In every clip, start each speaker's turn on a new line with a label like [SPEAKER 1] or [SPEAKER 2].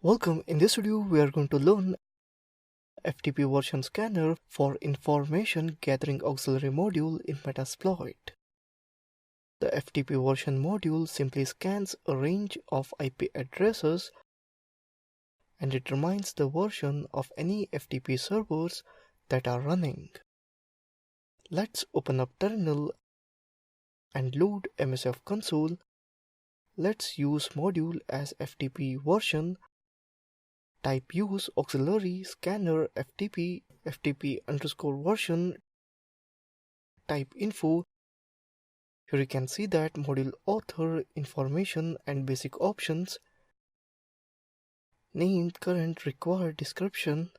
[SPEAKER 1] Welcome. In this video, we are going to learn FTP version scanner for information gathering auxiliary module in Metasploit. The FTP version module simply scans a range of IP addresses and determines the version of any FTP servers that are running. Let's open up terminal and load MSF console. Let's use module as FTP version. Type use auxiliary scanner FTP underscore version. Type info. Here you can see that module author, information and basic options. Name, current, required description.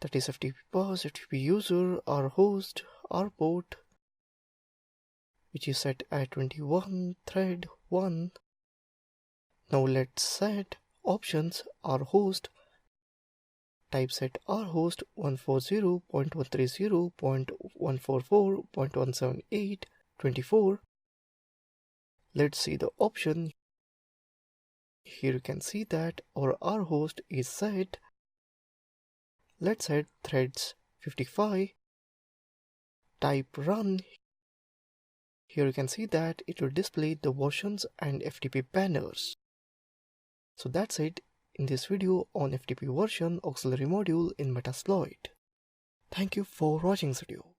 [SPEAKER 1] That is FTP path, FTP user, our host, our port, which is set at 21, thread 1. Now let's set options, our host. Type set our host 140.130.144.178.24. Let's see the option. Here you can see that our R host is set. Let's set threads 55. Type run. Here you can see that it will display the versions and FTP banners. So that's it in this video on FTP version auxiliary module in Metasploit. Thank you for watching this video.